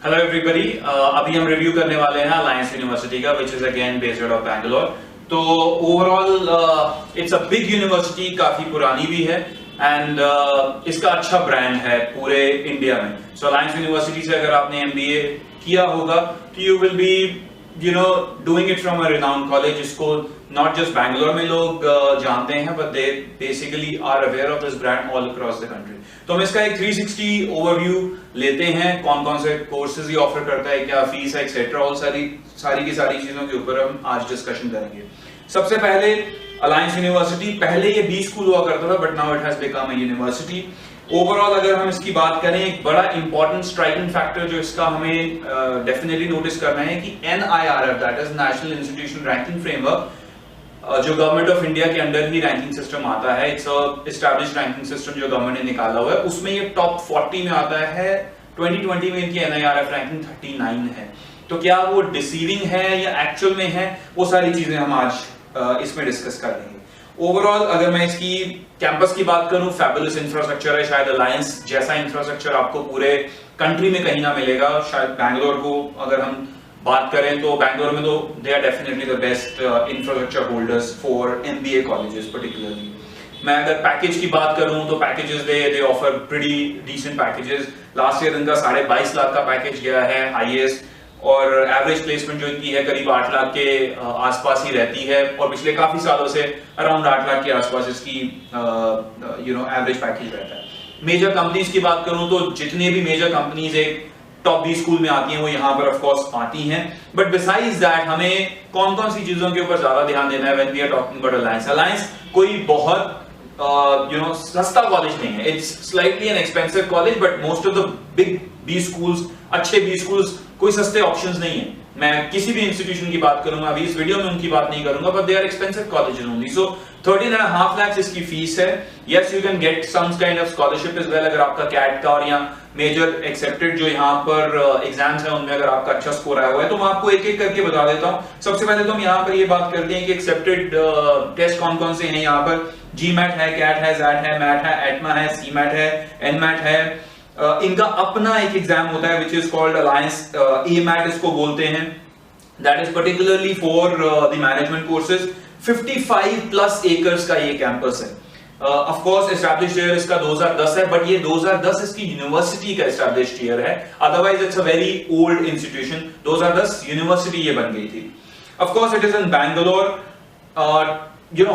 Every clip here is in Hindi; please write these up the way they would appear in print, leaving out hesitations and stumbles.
हेलो एवरीबॉडी, अभी हम रिव्यू करने वाले हैं अलायंस यूनिवर्सिटी का, which is again based out of Bangalore. तो overall it's a big university, काफी पुरानी भी है एंड इसका अच्छा ब्रांड है पूरे इंडिया में। सो अलायंस यूनिवर्सिटी से अगर आपने एमबीए किया होगा तो you will be doing it from a renowned college, जिसको नॉट जस्ट बैंगलोर में लोग जानते हैं, but they basically are aware of this brand all across the country. तो हम इसका एक 360 ओवरव्यू लेते हैं, कौन कौन से कोर्सेज ये ऑफर करता है, क्या फीस है, एक्सेट्रा, और सारी की सारी चीजों के ऊपर हम आज डिस्कशन करेंगे। सबसे पहले अलायंस यूनिवर्सिटी, पहले ये बी स्कूल हुआ करता था, but now it has become a university. Overall अगर हम इसकी बात करें, एक बड़ा इंपॉर्टेंट स्ट्राइकिंग फैक्टर जो इसका हमें डेफिनेटली नोटिस करना है कि NIRF, that is national institution ranking framework, जो गवर्नमेंट ऑफ इंडिया के अंडर ही रैंकिंग सिस्टम आता है, इट्स एस्टैब्लिश्ड रैंकिंग सिस्टम जो गवर्नमेंट ने निकाला हुआ है, उसमें ये टॉप 40 में आता है। 2020 में इनकी NIRF रैंकिंग 39 है। तो क्या वो डिसीविंग है या एक्चुअल में है, वो सारी चीजें हम आज इसमें डिस्कस कर लेंगे। ओवरऑल अगर मैं इसकी कैंपस की बात करूं, फैबुलस इंफ्रास्ट्रक्चर है, शायद अलायंस जैसा इंफ्रास्ट्रक्चर आपको पूरे कंट्री में कहीं ना मिलेगा। शायद बैंगलोर को अगर हम बात करें तो बैंगलोर में तो they are definitely the best infrastructure holders for MBA colleges particularly. मैं अगर पैकेज की बात करूं तो packages they offer pretty decent packages. Last year इनका 22.5 लाख का पैकेज गया है हाईएस्ट, और एवरेज प्लेसमेंट जो इनकी है करीब 8 लाख के आसपास ही रहती है, और पिछले काफी सालों से अराउंड 8 लाख के आसपास इसकी एवरेज पैकेज रहता है। मेजर कंपनीज की बात करूं तो जितने भी मेजर कंपनीज एक टॉप 20 स्कूल में आती हैं वो यहाँ पर ऑफ कोर्स आती हैं, बट बिसाइड्स दैट हमें कौन कौन सी चीजों के ऊपर ज्यादा ध्यान देना है when we are talking about Alliance. Alliance कोई बहुत सस्ता कॉलेज नहीं है, it's slightly an expensive college, but most of the big B schools, अच्छे बी स्कूल्स, कोई सस्ते ऑप्शंस नहीं है। मैं किसी भी इंस्टीट्यूशन की बात करूंगा, अभी इस वीडियो में उनकी बात नहीं करूंगा, but they are expensive colleges only. So 13.5 lakhs इसकी फीस है। Yes, you can get some kind of scholarship as well, अगर आपका कैट का और या मेजर एक्सेप्टेड जो यहाँ पर एग्जाम्स है उनमें अगर आपका अच्छा स्कोर आया हुआ है। तो मैं आपको एक एक करके बता देता हूँ। सबसे पहले तो हम यहाँ पर ये बात करते हैं कि एक्सेप्टेड टेस्ट कौन कौन से हैं यहाँ पर। GMAT है, कैट है, ZAT है, मैट है, एटमा है, CMAT है, NMAT है। इनका अपना एक एग्जाम होता है which is called alliance AMAT इसको बोलते हैं, that is particularly for the management courses. 55+ acres का ये कैंपस है। ऑफ कोर्स एस्टैब्लिश्ड ईयर इसका 2010 है, बट ये 2010 इसकी यूनिवर्सिटी का एस्टैब्लिश्ड ईयर है, otherwise it's a very old institution. 2010 university ये बन गई थी। Of course it is in Bangalore.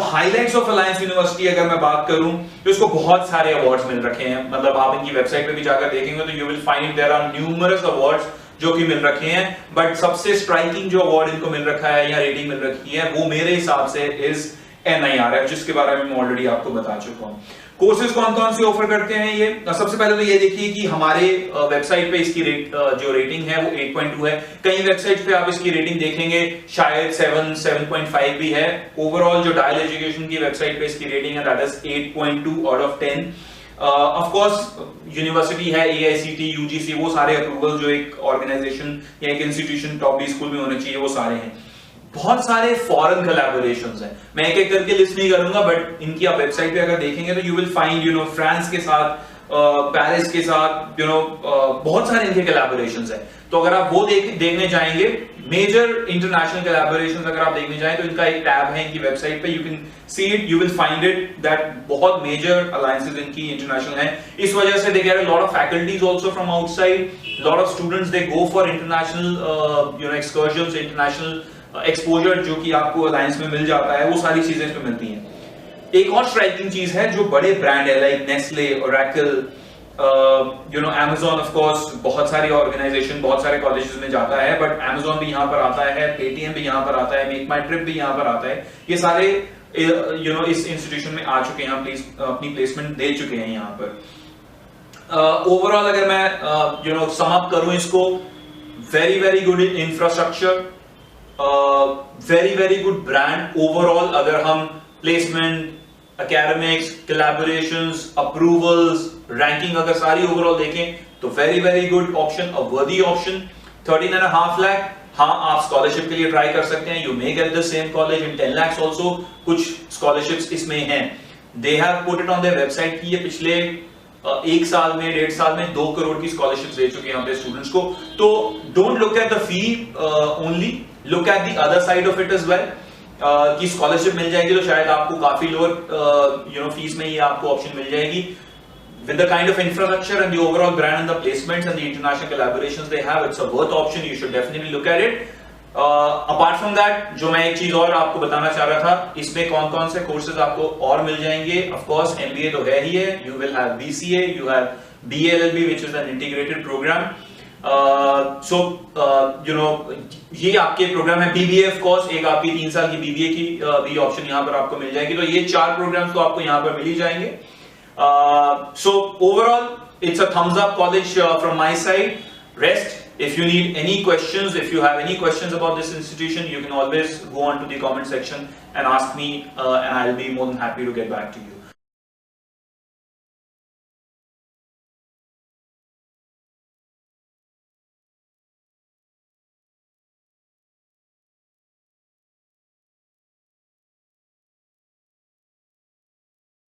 Highlights of alliance university अगर मैं बात करूं तो इसको बहुत सारे अवार्ड्स मिल रखे हैं। मतलब आप इनकी वेबसाइट पे भी जाकर देखेंगे तो you will find there are numerous awards जो कि मिल रखे हैं, बट सबसे स्ट्राइकिंग जो अवार्ड इनको मिल रखा है या रेटिंग मिल रखी है वो मेरे हिसाब से इज NIRF, जिसके बारे में मैं ऑलरेडी आपको बता चुका हूं। कोर्सेज कौन कौन से ऑफर करते हैं ये, सबसे पहले तो ये देखिए कि हमारे वेबसाइट पे इसकी जो रेटिंग है वो 8.2 है। कई वेबसाइट पे आप इसकी रेटिंग देखेंगे शायद 7.5 भी है। ओवरऑल जो डायल एजुकेशन की वेबसाइट पे इसकी रेटिंग है that is 8.2 out of 10। Of course university है, AICTE, UGC, वो सारे अप्रूवल जो एक ऑर्गेनाइजेशन या एक इंस्टीट्यूशन टॉप 20 स्कूल में होने चाहिए वो सारे हैं। बहुत सारे फॉरेन कोलैबोरेशंस हैं, मैं एक एक करके लिस्ट नहीं करूंगा, बट इनकी आप वेबसाइट पे अगर देखेंगे तो यू विल फाइंड फ्रांस के साथ, पेरिस के साथ, बहुत सारे इनके कोलैबोरेशंस हैं। तो अगर आप वो देखने जाएंगे, मेजर इंटरनेशनल कोलैबोरेशंस अगर आप देखने जाएं तो इनका एक टैब है इनकी वेबसाइट पे, you can see it, you will find it that बहुत मेजर अलायंसेस इनकी इंटरनेशनल हैं। इस वजह से they get a lot of faculties also from outside, lot of students they go for international excursions, international exposure जो कि आपको अलायंस में मिल जाता है, वो सारी चीजें इसमें मिलती हैं। एक और स्ट्राइकिंग चीज है, जो बड़े ब्रांड है like Nestle, Oracle, Amazon, of course बहुत सारी ऑर्गेनाइजेशन बहुत सारे कॉलेजेस में जाता है, बट Amazon भी यहाँ पर आता है, Paytm भी यहाँ पर आता है, मेक माई ट्रिप भी यहाँ पर आता है। ये सारे इस इंस्टीट्यूशन में आ चुके हैं, अपनी प्लेसमेंट दे चुके हैं यहाँ पर। ओवरऑल अगर मैं सम अप करूं इसको, very very good infrastructure, very very good brand overall. अगर हम placement, academics, collaborations, approvals, ranking अगर सारी ओवरऑल देखें तो वेरी वेरी गुड ऑप्शन, अ वर्दी ऑप्शन। 13.5 लाख, हाँ आप स्कॉलरशिप के लिए ट्राई कर सकते हैं, you may get the same college in 10 lakhs also. कुछ स्कॉलरशिप्स इसमें हैं, they have put it on their website कि ये पिछले 1 साल में 1.5 साल में 2 करोड़ की स्कॉलरशिप दे चुके हैं यहाँ पे स्टूडेंट्स को। तो don't look at the fee only, look at the other side of it as well, कि स्कॉलरशिप मिल जाएगी तो शायद आपको काफी लोअर फीस में ही आपको ऑप्शन मिल जाएगी। With the kind of infrastructure and the overall brand and the placements and the international collaborations they have, it's a worth option. You should definitely look at it. Apart from that, जो मैं एक चीज और आपको बताना चाह रहा था, इसमें कौन कौन से कोर्सेज आपको और मिल जाएंगे। Of course, MBA तो है ही है, you will have BCA, you have BLLB, which is an integrated program. ये आपके प्रोग्राम है। BBA of course, एक आपकी 3 साल की BBA की भी ऑप्शन यहाँ पर आपको मिल जाएगी। तो ये 4 प्रोग्राम्स तो आपको यहाँ पर मिल ही जाएंगे। So overall, it's a thumbs up college from my side. Rest, if you need any questions, if you have any questions about this institution, you can always go on to the comment section and ask me, and I'll be more than happy to get back to you.